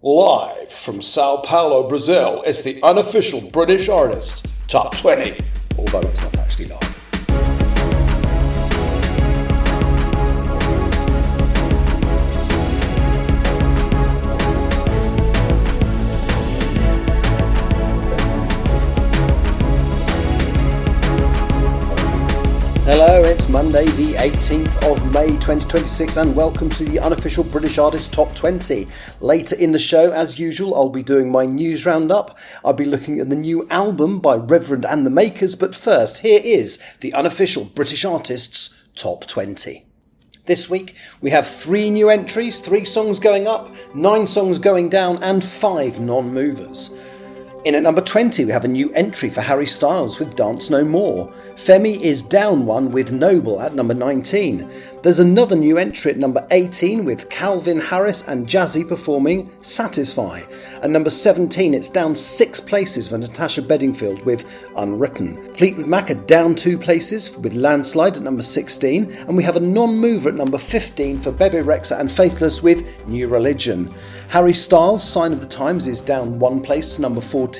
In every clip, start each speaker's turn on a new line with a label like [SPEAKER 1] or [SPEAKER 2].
[SPEAKER 1] Live from Sao Paulo, Brazil, it's the Unofficial British Artist Top 20, although it's not actually live. Hello, it's Monday the 18th of May 2026 and welcome to the Unofficial British Artist Top 20. Later in the show, as usual, I'll be doing my news roundup. I'll be looking at the new album by Reverend And The Makers, but first, here is the Unofficial British Artists Top 20. This week, we have 3 new entries, 3 songs going up, 9 songs going down and 5 non-movers. In at number 20, we have a new entry for Harry Styles with Dance No More. Femi is down 1 with Noble at number 19. There's another new entry at number 18 with Calvin Harris and Jazzy performing Satisfy. At number 17, it's down 6 places for Natasha Bedingfield with Unwritten. Fleetwood Mac are down 2 places with Landslide at number 16. And we have a non-mover at number 15 for Bebe Rexha and Faithless with New Religion. Harry Styles' Sign of the Times is down 1 place to number 14.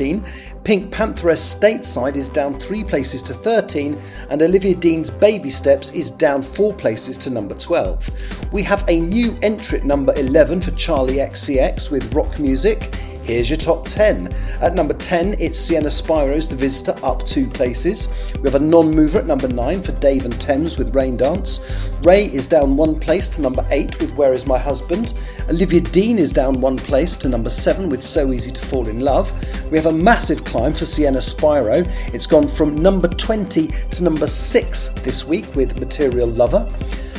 [SPEAKER 1] Pink Pantheress Stateside is down 3 places to 13, and Olivia Dean's Baby Steps is down 4 places to number 12. We have a new entry at number 11 for Charlie XCX with Rock Music. Here's your top 10. At number 10, it's Sienna Spiro's The Visitor, up 2 places. We have a non-mover at number 9 for Dave and Thames with Rain Dance. Ray is down 1 place to number 8 with Where Is My Husband. Olivia Dean is down 1 place to number 7 with So Easy to Fall in Love. We have a massive climb for Sienna Spiro. It's gone from number 20 to number 6 this week with Material Lover.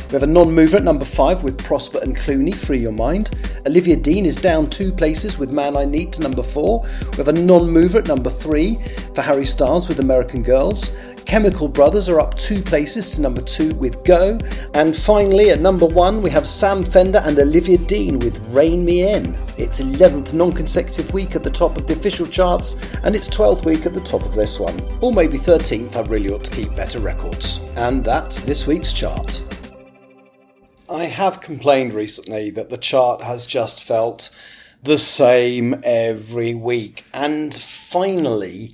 [SPEAKER 1] We have a non-mover at number 5 with Prosper and Clooney, Free Your Mind. Olivia Dean is down 2 places with Man I Need to number 4. We have a non-mover at number 3 for Harry Styles with American Girls. Chemical Brothers are up 2 places to number 2 with Go. And finally at number 1 we have Sam Fender and Olivia Dean with Rein Me In. It's 11th non-consecutive week at the top of the official charts and it's 12th week at the top of this one. Or maybe 13th, I really ought to keep better records. And that's this week's chart. I have complained recently that the chart has just felt the same every week, and finally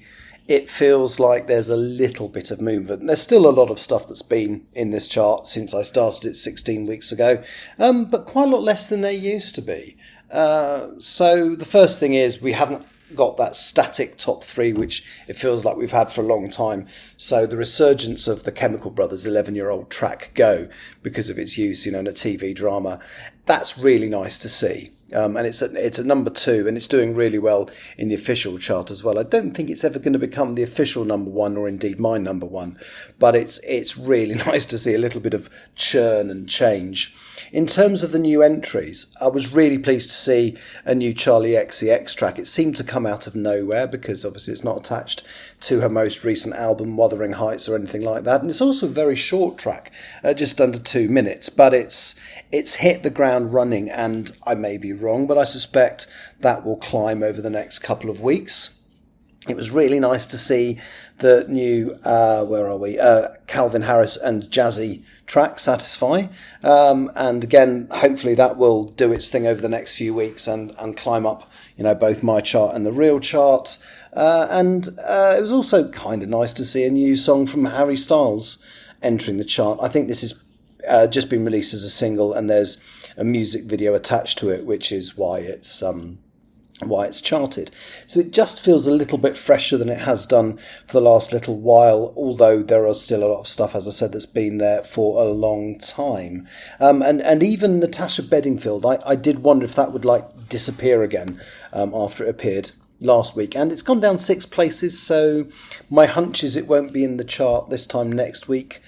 [SPEAKER 1] it feels like there's a little bit of movement. There's still a lot of stuff that's been in this chart since I started it 16 weeks ago, but quite a lot less than there used to be. So the first thing is we haven't got that static top 3 which it feels like we've had for a long time. So the resurgence of the Chemical Brothers 11-year-old track Go, because of its use in a TV drama, that's really nice to see. And it's at number 2 and it's doing really well in the official chart as well. I don't think it's ever going to become the official number 1 or indeed my number 1, but it's really nice to see a little bit of churn and change. In terms of the new entries, I was really pleased to see a new Charlie XCX track. It seemed to come out of nowhere because obviously it's not attached to her most recent album, Wuthering Heights, or anything like that. And it's also a very short track, just under 2 minutes, but it's hit the ground running, and I may be wrong, but I suspect that will climb over the next couple of weeks. It was really nice to see the new, Calvin Harris and Jazzy track, Satisfy. And again, hopefully that will do its thing over the next few weeks and climb up, both my chart and the real chart. And it was also kind of nice to see a new song from Harry Styles entering the chart. I think this is just been released as a single and there's a music video attached to it, which is why it's charted. So it just feels a little bit fresher than it has done for the last little while, although there are still a lot of stuff, as I said, that's been there for a long time. And even Natasha Bedingfield, I did wonder if that would disappear again after it appeared last week, and it's gone down 6 places, so my hunch is it won't be in the chart this time next week,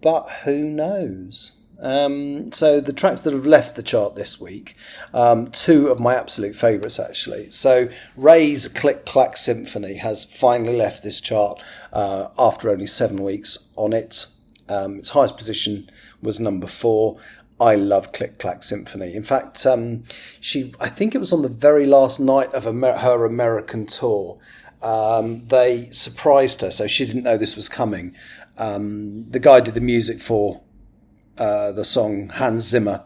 [SPEAKER 1] but who knows. So the tracks that have left the chart this week, 2 of my absolute favourites actually. So Ray's Click Clack Symphony has finally left this chart after only 7 weeks on it. Its highest position was number 4. I love Click Clack Symphony. In fact, I think it was on the very last night of her American tour. They surprised her, so she didn't know this was coming. The guy did the music for the song, Hans Zimmer,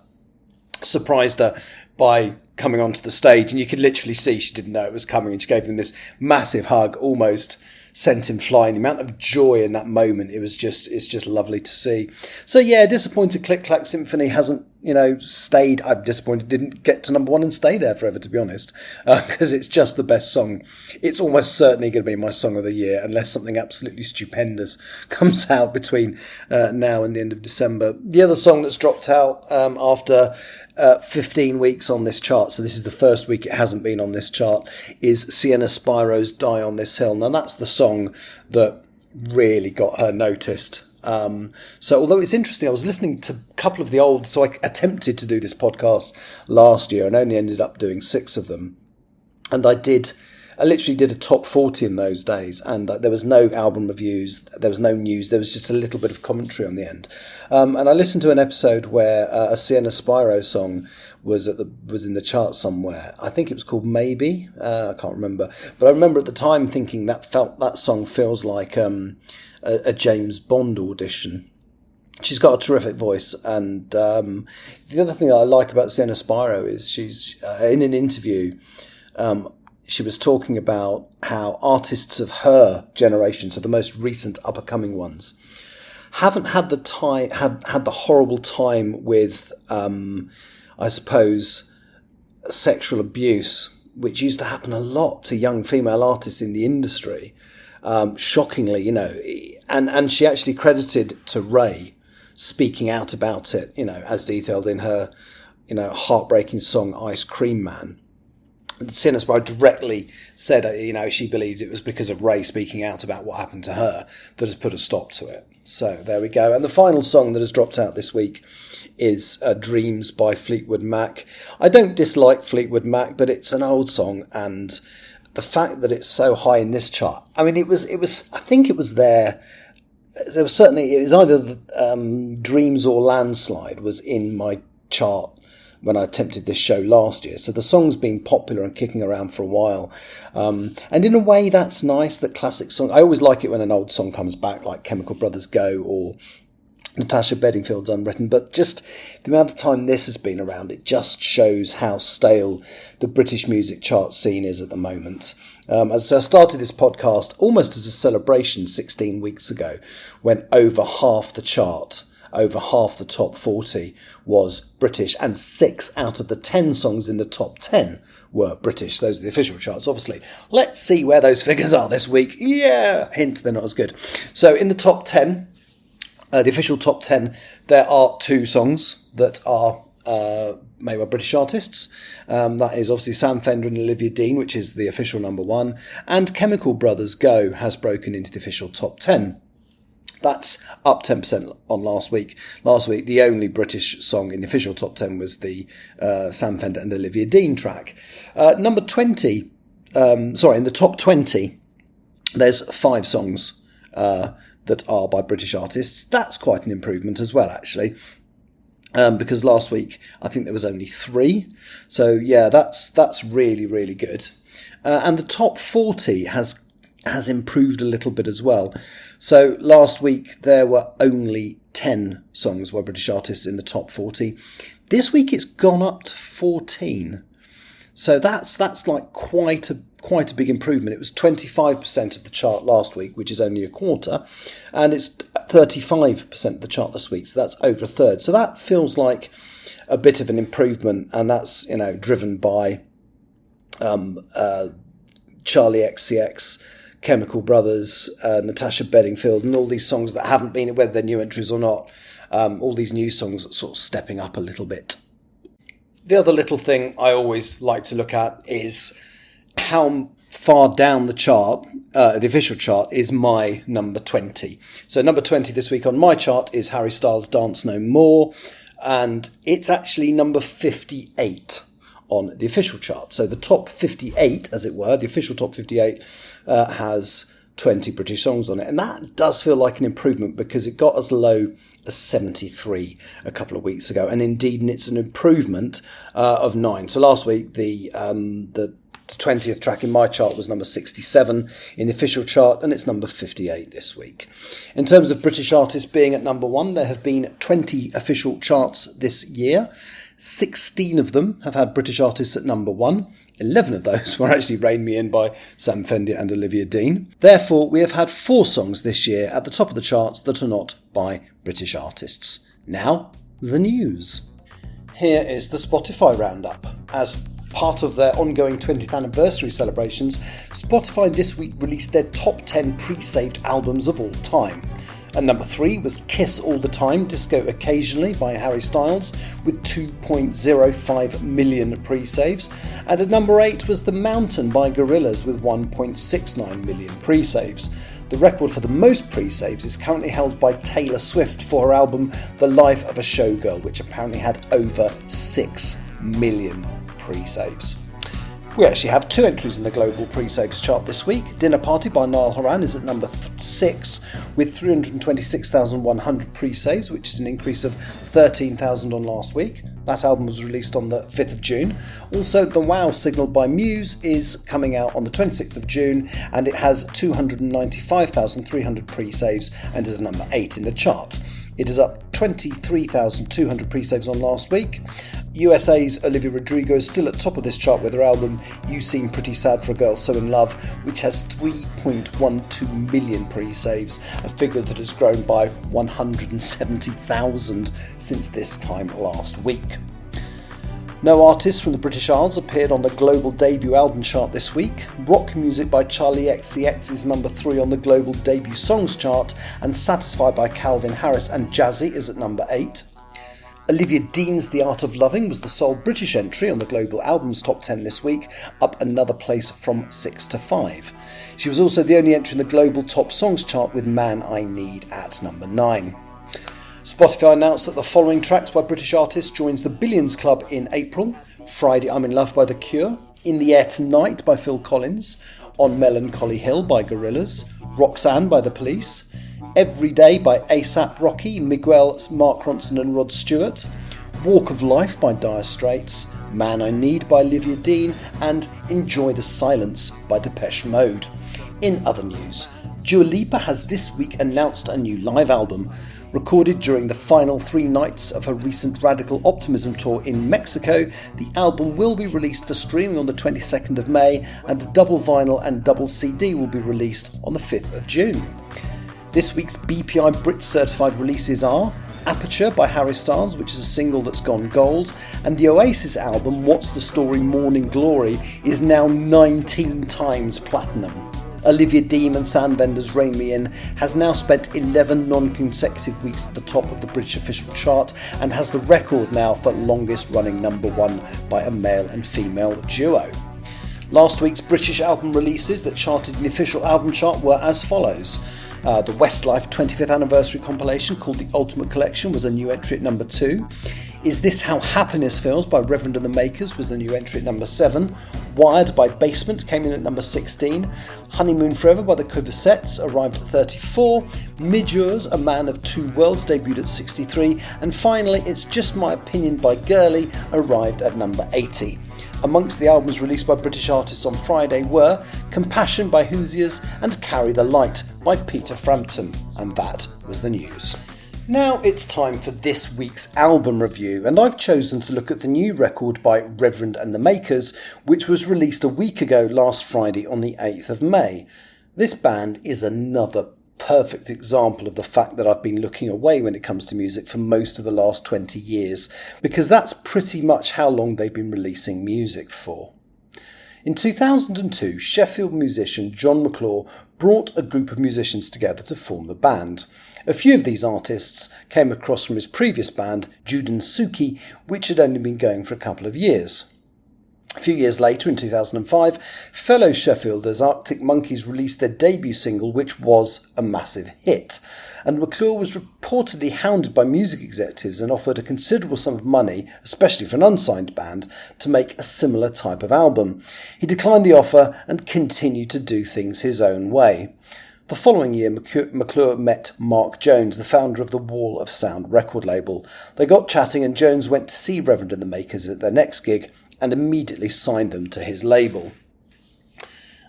[SPEAKER 1] surprised her by coming onto the stage, and you could literally see she didn't know it was coming, and she gave them this massive hug, almost sent him flying. The amount of joy in that moment, it's just lovely to see. So yeah, disappointed Click Clack Symphony hasn't, stayed. I'm disappointed didn't get to number one and stay there forever, to be honest, because it's just the best song. It's almost certainly going to be my song of the year, unless something absolutely stupendous comes out between now and the end of December. The other song that's dropped out after 15 weeks on this chart, so this is the first week it hasn't been on this chart, is Sienna Spiro's Die on This Hill. Now that's the song that really got her noticed. So although it's interesting, I was listening to a couple of the old, so I attempted to do this podcast last year and only ended up doing 6 of them. And I literally did a top 40 in those days, and there was no album reviews, there was no news, there was just a little bit of commentary on the end. And I listened to an episode where a Sienna Spiro song was in the chart somewhere. I think it was called Maybe. I can't remember, but I remember at the time thinking that song feels like a James Bond audition. She's got a terrific voice, and the other thing that I like about Sienna Spiro is she's in an interview. She was talking about how artists of her generation, so the most recent up-and-coming ones, haven't had the horrible time with, I suppose, sexual abuse, which used to happen a lot to young female artists in the industry. Shockingly, and she actually credited to Ray speaking out about it, as detailed in her, heartbreaking song Ice Cream Man. Sienna Spiro directly said, she believes it was because of Ray speaking out about what happened to her that has put a stop to it. So there we go. And the final song that has dropped out this week is Dreams by Fleetwood Mac. I don't dislike Fleetwood Mac, but it's an old song, and the fact that it's so high in this chart, I mean, it was. I think it was there. There was certainly, it was either Dreams or Landslide was in my chart when I attempted this show last year. So the song's been popular and kicking around for a while. And in a way, that's nice, that classic song. I always like it when an old song comes back, like Chemical Brothers Go or Natasha Bedingfield's Unwritten. But just the amount of time this has been around, it just shows how stale the British music chart scene is at the moment. As I started this podcast almost as a celebration 16 weeks ago, when over half the chart, over half the top 40 was British, and 6 out of the 10 songs in the top 10 were British. Those are the official charts, obviously. Let's see where those figures are this week. Yeah, hint, they're not as good. So in the top 10, the official top 10, there are 2 songs that are made by British artists. That is obviously Sam Fender and Olivia Dean, which is the official number 1, and Chemical Brothers Go has broken into the official top 10. That's up 10% on last week. Last week, the only British song in the official top 10 was the Sam Fender and Olivia Dean track. Number 20, in the top 20, there's 5 songs that are by British artists. That's quite an improvement as well, actually. Because last week, I think there was only 3. So yeah, that's really, really good. And the top 40 has improved a little bit as well. So last week there were only 10 songs by British artists in the top 40. This week it's gone up to 14. So that's like quite a big improvement. It was 25% of the chart last week, which is only a quarter, and it's 35% of the chart this week. So that's over a third. So that feels like a bit of an improvement, and that's driven by Charlie XCX, Chemical Brothers, Natasha Bedingfield, and all these songs that haven't been, whether they're new entries or not, all these new songs sort of stepping up a little bit. The other little thing I always like to look at is how far down the chart, the official chart, is my number 20. So number 20 this week on my chart is Harry Styles' Dance No More, and it's actually number 58 on the official chart. So the top 58, as it were, the official top 58 has 20 British songs on it. And that does feel like an improvement, because it got as low as 73 a couple of weeks ago. And indeed, it's an improvement of 9. So last week, the 20th track in my chart was number 67 in the official chart, and it's number 58 this week. In terms of British artists being at number 1, there have been 20 official charts this year. 16 of them have had British artists at number 1. 11 of those were actually Rein Me In by Sam Fender and Olivia Dean. Therefore, we have had 4 songs this year at the top of the charts that are not by British artists. Now, the news. Here is the Spotify roundup. As part of their ongoing 20th anniversary celebrations, Spotify this week released their top 10 pre-saved albums of all time. At number 3 was Kiss All The Time, Disco Occasionally by Harry Styles with 2.05 million pre-saves. And at number 8 was The Mountain by Gorillaz with 1.69 million pre-saves. The record for the most pre-saves is currently held by Taylor Swift for her album The Life of a Showgirl, which apparently had over 6 million pre-saves. We actually have 2 entries in the global pre-saves chart this week. Dinner Party by Niall Horan is at number 6 with 326,100 pre-saves, which is an increase of 13,000 on last week. That album was released on the 5th of June. Also, The Wow Signal by Muse is coming out on the 26th of June, and it has 295,300 pre-saves and is number 8 in the chart. It is up 23,200 pre-saves on last week. USA's Olivia Rodrigo is still at top of this chart with her album You Seem Pretty Sad for a Girl So In Love, which has 3.12 million pre-saves, a figure that has grown by 170,000 since this time last week. No artists from the British Isles appeared on the global debut album chart this week. Rock Music by Charlie XCX is number 3 on the global debut songs chart, and Satisfied by Calvin Harris and Jazzy is at number 8. Olivia Dean's The Art of Loving was the sole British entry on the global albums top 10 this week, up another place from 6 to 5. She was also the only entry in the global top songs chart with Man I Need at number 9. Spotify announced that the following tracks by British artists joins the Billions Club in April: Friday I'm in Love by The Cure, In the Air Tonight by Phil Collins, On Melancholy Hill by Gorillaz, Roxanne by The Police, Every Day by A$AP Rocky, Miguel, Mark Ronson and Rod Stewart, Walk of Life by Dire Straits, Man I Need by Olivia Dean, and Enjoy the Silence by Depeche Mode. In other news, Dua Lipa has this week announced a new live album. Recorded during the final 3 nights of her recent Radical Optimism tour in Mexico, the album will be released for streaming on the 22nd of May, and a double vinyl and double CD will be released on the 5th of June. This week's BPI Brit certified releases are Aperture by Harry Styles, which is a single that's gone gold, and the Oasis album What's the Story Morning Glory is now 19 times platinum. Olivia Dean and Sam Fender's Rein Me In has now spent 11 non-consecutive weeks at the top of the British official chart and has the record now for longest running number 1 by a male and female duo. Last week's British album releases that charted in the official album chart were as follows. The Westlife 25th anniversary compilation called The Ultimate Collection was a new entry at number 2. Is This How Happiness Feels by Reverend And The Makers was the new entry at number 7. Wired by Basement came in at number 16. Honeymoon Forever by the Coversettes arrived at 34. Midyours, A Man of Two Worlds debuted at 63. And finally, It's Just My Opinion by Girly arrived at number 80. Amongst the albums released by British artists on Friday were Compassion by Hoosiers and Carry the Light by Peter Frampton. And that was the news. Now it's time for this week's album review, and I've chosen to look at the new record by Reverend And The Makers, which was released a week ago last Friday on the 8th of May. This band is another perfect example of the fact that I've been looking away when it comes to music for most of the last 20 years, because that's pretty much how long they've been releasing music for. In 2002, Sheffield musician John McClure brought a group of musicians together to form the band. A few of these artists came across from his previous band, Judan Suki, which had only been going for a couple of years. A few years later, in 2005, fellow Sheffielders Arctic Monkeys released their debut single, which was a massive hit, and McClure was reportedly hounded by music executives and offered a considerable sum of money, especially for an unsigned band, to make a similar type of album. He declined the offer and continued to do things his own way. The following year, McClure met Mark Jones, the founder of the Wall of Sound record label. They got chatting and Jones went to see Reverend And The Makers at their next gig and immediately signed them to his label.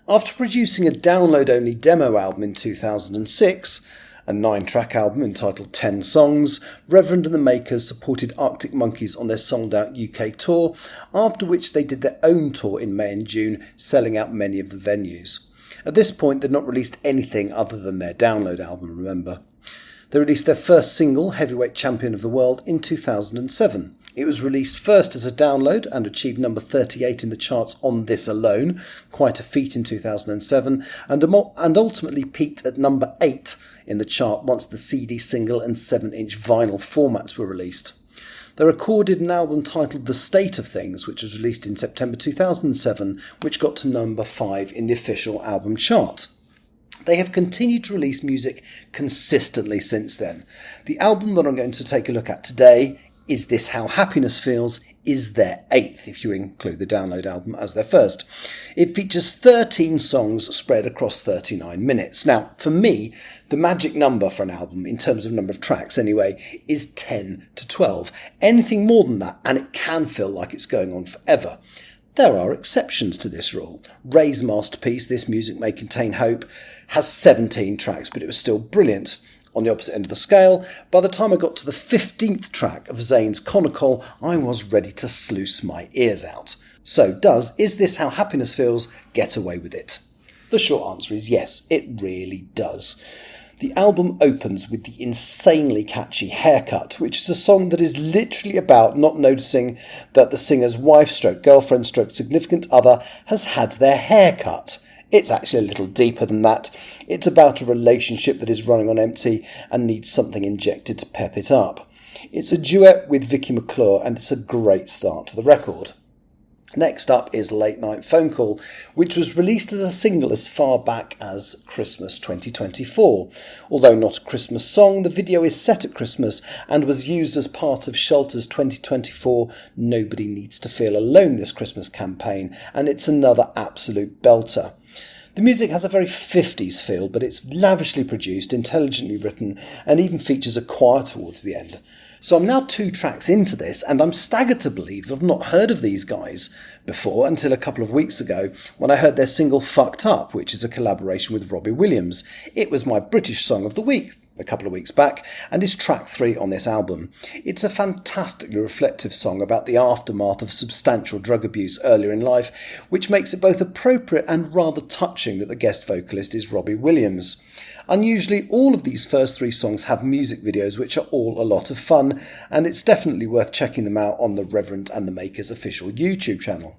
[SPEAKER 1] After producing a download-only demo album in 2006, A 9-track album entitled 10 Songs, Reverend and The Makers supported Arctic Monkeys on their sold-out UK tour, after which they did their own tour in May and June, selling out many of the venues. At this point, they'd not released anything other than their download album, remember. They released their first single, Heavyweight Champion of the World, in 2007. It was released first as a download and achieved number 38 in the charts on this alone, quite a feat in 2007, and ultimately peaked at number 8 in the chart once the CD single and 7-inch vinyl formats were released. They recorded an album titled The State of Things, which was released in September 2007, which got to number 5 in the official album chart. They have continued to release music consistently since then. The album that I'm going to take a look at today, Is This How Happiness Feels, is their 8th, if you include the download album as their first. It features 13 songs spread across 39 minutes. Now, for me, the magic number for an album, in terms of number of tracks anyway, is 10 to 12. Anything more than that, and it can feel like it's going on forever. There are exceptions to this rule. Ray's masterpiece, This Music May Contain Hope, has 17 tracks, but it was still brilliant. On the opposite end of the scale, by the time I got to the 15th track of Zayn's Chronicle, I was ready to sluice my ears out. So does Is This How Happiness Feels get away with it? The short answer is yes, it really does. The album opens with the insanely catchy Haircut, which is a song that is literally about not noticing that the singer's wife/girlfriend/significant other has had their hair cut. It's actually a little deeper than that. It's about a relationship that is running on empty and needs something injected to pep it up. It's a duet with Vicky McClure and it's a great start to the record. Next up is Late Night Phone Call, which was released as a single as far back as Christmas 2024. Although not a Christmas song, the video is set at Christmas and was used as part of Shelter's 2024 Nobody Needs to Feel Alone This Christmas campaign, and it's another absolute belter. The music has a very 50s feel, but it's lavishly produced, intelligently written, and even features a choir towards the end. So I'm now 2 tracks into this, and I'm staggered to believe that I've not heard of these guys before until a couple of weeks ago when I heard their single Fucked Up, which is a collaboration with Robbie Williams. It was my British Song of the Week a couple of weeks back, and is track 3 on this album. It's a fantastically reflective song about the aftermath of substantial drug abuse earlier in life, which makes it both appropriate and rather touching that the guest vocalist is Robbie Williams. Unusually, all of these first 3 songs have music videos which are all a lot of fun, and it's definitely worth checking them out on the Reverend and The Makers official YouTube channel.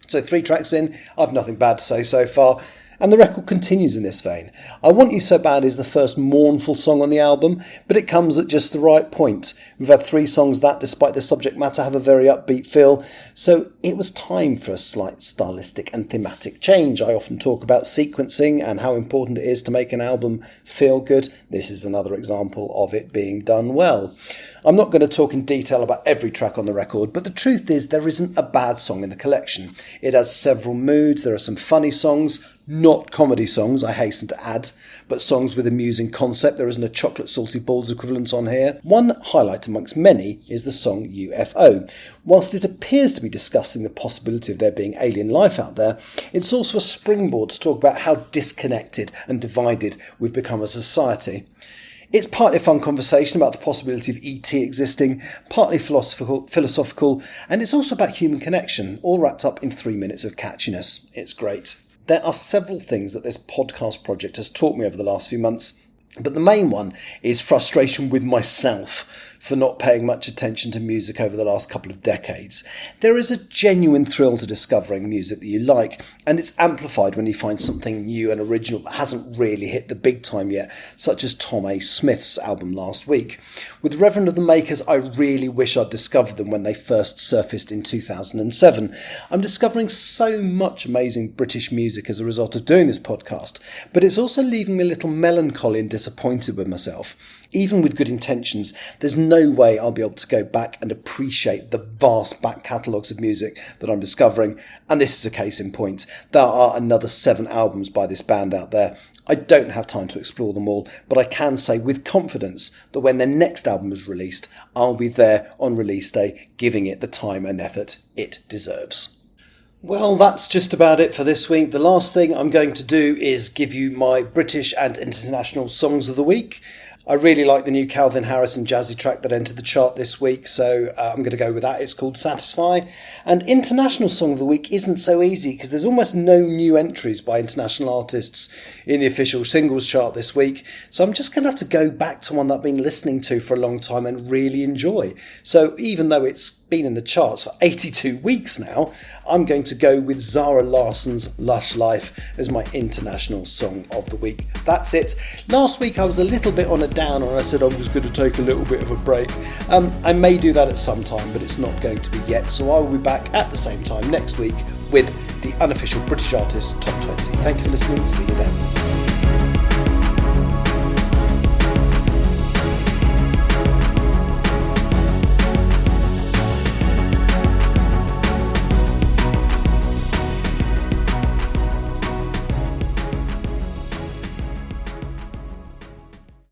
[SPEAKER 1] So 3 tracks in, I've nothing bad to say so far, and the record continues in this vein. I Want You So Bad is the first mournful song on the album, but it comes at just the right point. We've had 3 songs that, despite the subject matter, have a very upbeat feel, so it was time for a slight stylistic and thematic change. I often talk about sequencing and how important it is to make an album feel good. This is another example of it being done well. I'm not going to talk in detail about every track on the record, but the truth is there isn't a bad song in the collection. It has several moods, there are some funny songs, not comedy songs, I hasten to add, but songs with amusing concept. There isn't a chocolate salty balls equivalent on here. One highlight amongst many is the song UFO. Whilst it appears to be discussing the possibility of there being alien life out there, it's also a springboard to talk about how disconnected and divided we've become as a society. It's partly a fun conversation about the possibility of ET existing, partly philosophical, and it's also about human connection, all wrapped up in 3 minutes of catchiness. It's great. There are several things that this podcast project has taught me over the last few months, but the main one is frustration with myself for not paying much attention to music over the last couple of decades. There is a genuine thrill to discovering music that you like, and it's amplified when you find something new and original that hasn't really hit the big time yet, such as Tom A. Smith's album last week. With Reverend and The Makers, I really wish I'd discovered them when they first surfaced in 2007. I'm discovering so much amazing British music as a result of doing this podcast, but it's also leaving me a little melancholy and disappointed with myself. Even with good intentions, there's no way I'll be able to go back and appreciate the vast back catalogues of music that I'm discovering, and this is a case in point. There are another 7 albums by this band out there. I don't have time to explore them all, but I can say with confidence that when their next album is released, I'll be there on release day, giving it the time and effort it deserves. Well, that's just about it for this week. The last thing I'm going to do is give you my British and international songs of the week. I really like the new Calvin Harris and jazzy track that entered the chart this week, so I'm going to go with that. It's called Satisfy. And international song of the week isn't so easy because there's almost no new entries by international artists in the official singles chart this week. So I'm just going to have to go back to one that I've been listening to for a long time and really enjoy. So even though it's been in the charts for 82 weeks now, I'm going to go with Zara Larsson's Lush Life as my international song of the week. That's it. Last week I was a little bit on a down and I said I was going to take a little bit of a break. I may do that at some time, but it's not going to be yet. So I will be back at the same time next week with the Unofficial British Artists Top 20. Thank you for listening. See you then.